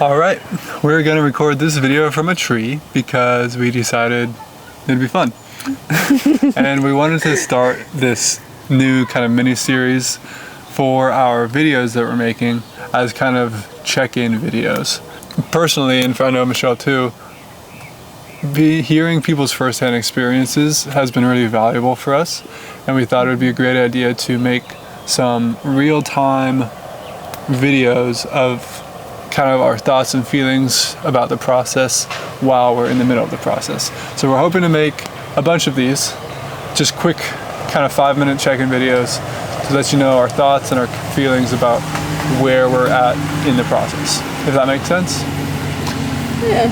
All right, we're gonna record this video from a tree because we decided it'd be fun. And we wanted to start this new kind of mini series for our videos that we're making as kind of check-in videos. Personally, and I know Michelle too, hearing people's first-hand experiences has been really valuable for us, and we thought it would be a great idea to make some real-time videos of kind of our thoughts and feelings about the process while we're in the middle of the process. So we're hoping to make a bunch of these, just quick kind of 5-minute check-in videos to let you know our thoughts and our feelings about where we're at in the process, if that makes sense. Yeah.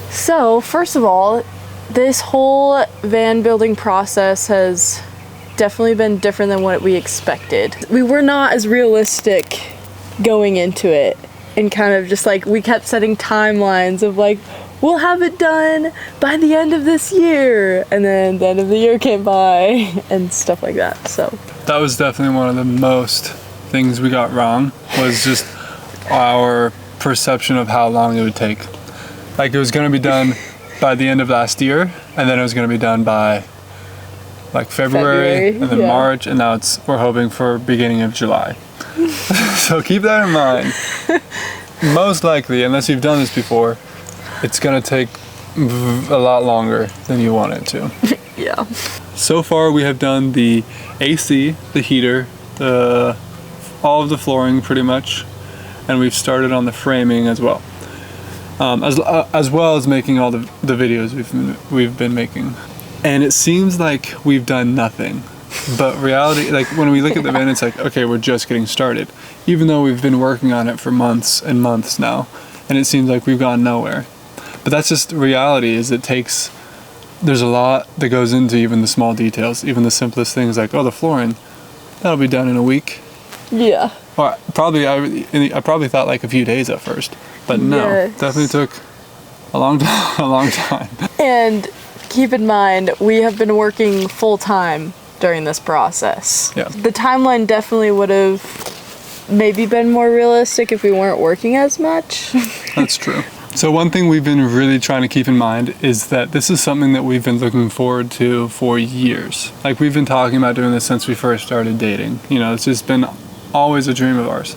So first of all, this whole van building process has definitely been different than what we expected. We were not as realistic going into it, and kind of just like, we kept setting timelines of like, we'll have it done by the end of this year, and then the end of the year came by and stuff like that. So that was definitely one of the most things we got wrong, was just our perception of how long it would take. Like, it was going to be done by the end of last year, and then it was going to be done by like February and then March, and now we're hoping for beginning of July. So keep that in mind. Most likely, unless you've done this before, it's going to take a lot longer than you want it to. Yeah. So far we have done the AC, the heater, all of the flooring pretty much, and we've started on the framing as well. As well as making all the videos we've been making. And it seems like we've done nothing, but reality, like when we look at the van, it's like, okay, we're just getting started, even though we've been working on it for months and months now, and it seems like we've gone nowhere. But that's just reality. There's a lot that goes into even the small details, even the simplest things like, oh, the flooring, that'll be done in a week. Yeah. Or I probably thought like a few days at first, but no, definitely took a long time. And keep in mind, we have been working full time during this process. Yeah. The timeline definitely would have maybe been more realistic if we weren't working as much. That's true. So one thing we've been really trying to keep in mind is that this is something that we've been looking forward to for years. Like, we've been talking about doing this since we first started dating. You know, it's just been always a dream of ours.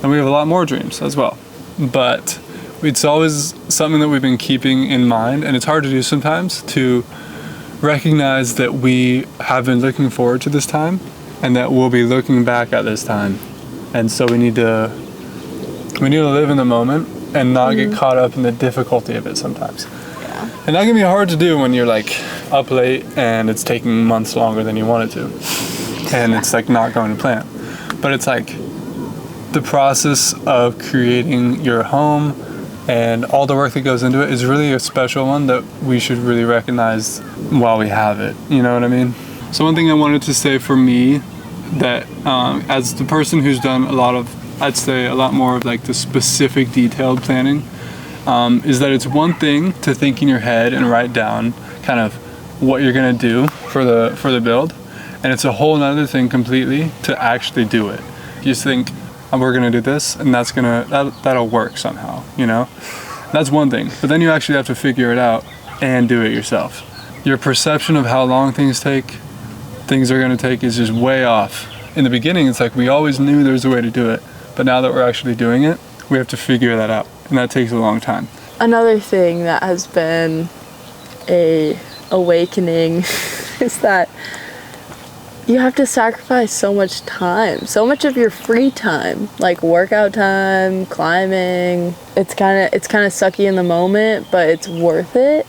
And we have a lot more dreams as well. But it's always something that we've been keeping in mind, and it's hard to do sometimes, to recognize that we have been looking forward to this time and that we'll be looking back at this time. And so we need to live in the moment and not get caught up in the difficulty of it sometimes. Yeah. And that can be hard to do when you're like up late and it's taking months longer than you want it to. And it's like not going to plan. But it's like the process of creating your home and all the work that goes into it is really a special one that we should really recognize while we have it. You know what I mean? So one thing I wanted to say for me, that as the person who's done a lot more of like the specific detailed planning, is that it's one thing to think in your head and write down kind of what you're gonna do for the build, and it's a whole other thing completely to actually do it. You just think, oh, we're gonna do this, and that'll work somehow, you know? That's one thing, but then you actually have to figure it out and do it yourself. Your perception of how long things are gonna take is just way off. In the beginning, it's like we always knew there was a way to do it, but now that we're actually doing it, we have to figure that out, and that takes a long time. Another thing that has been a awakening is that you have to sacrifice so much time, so much of your free time, like workout time, climbing. It's kind of sucky in the moment, but it's worth it.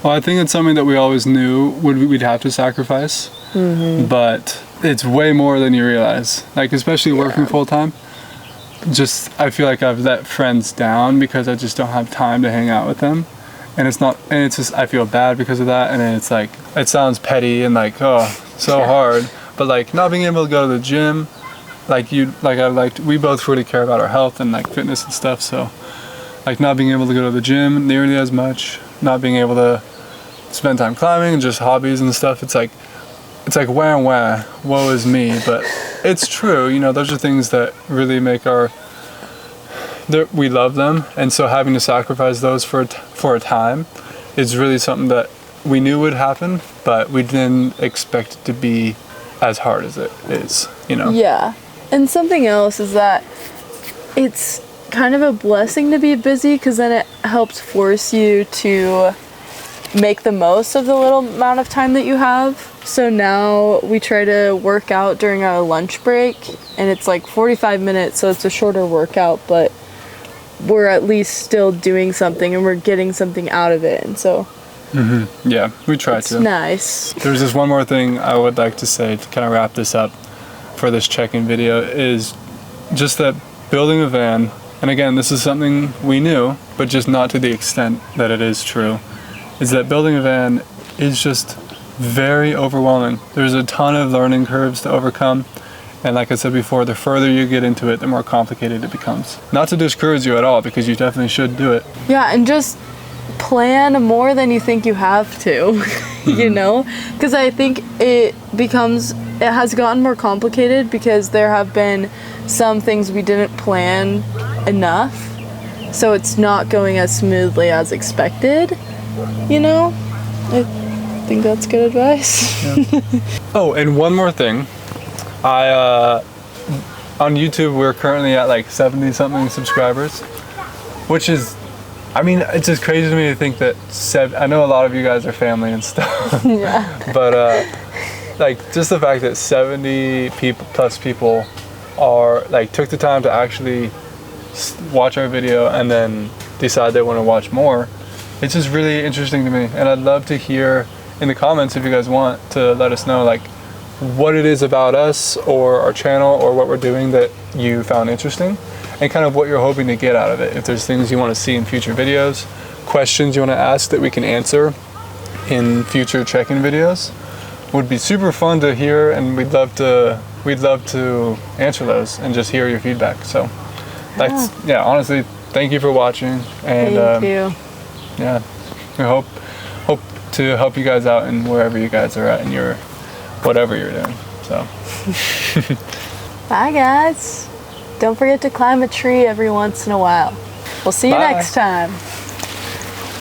Well, I think it's something that we always knew we'd have to sacrifice, but it's way more than you realize. Like, especially working full time. I feel like I've let friends down because I just don't have time to hang out with them, and it's just I feel bad because of that. And then it's like, it sounds petty and like, oh, so hard, but like not being able to go to the gym, we both really care about our health and like fitness and stuff, so like not being able to go to the gym nearly as much, not being able to spend time climbing and just hobbies and stuff, it's like wah, woe is me. But it's true, you know, those are things that really make our we love them, and so having to sacrifice those for a time is really something that we knew would happen, but we didn't expect it to be as hard as it is, you know? Yeah. And something else is that it's kind of a blessing to be busy, because then it helps force you to make the most of the little amount of time that you have. So now we try to work out during our lunch break, and it's like 45 minutes, so it's a shorter workout, but we're at least still doing something and we're getting something out of it. And so Yeah, we try it's to. nice. There's just one more thing I would like to say to kind of wrap this up for this check-in video, is just that building a van, and again, this is something we knew, but just not to the extent that it is true, is that building a van is just very overwhelming. There's a ton of learning curves to overcome, and like I said before, the further you get into it, the more complicated it becomes. Not to discourage you at all, because you definitely should do it. Yeah, and just plan more than you think you have to, you know? Because I think it has gotten more complicated because there have been some things we didn't plan enough, so it's not going as smoothly as expected, you know? I think that's good advice. Yeah. Oh, and one more thing. On YouTube, we're currently at like 70 something subscribers, which is, I mean, it's just crazy to me to think that I know a lot of you guys are family and stuff. Yeah. But like just the fact that 70 plus people are like took the time to actually watch our video and then decide they want to watch more, it's just really interesting to me. And I'd love to hear in the comments, if you guys want, to let us know like what it is about us or our channel or what we're doing that you found interesting, and kind of what you're hoping to get out of it. If there's things you want to see in future videos, questions you want to ask that we can answer in future check-in videos, would be super fun to hear, and we'd love to answer those and just hear your feedback. So that's, yeah, honestly, thank you for watching, and Thank you. yeah, we hope to help you guys out in wherever you guys are at in your whatever you're doing. So Bye, guys. Don't forget to climb a tree every once in a while. We'll see you Bye. next time.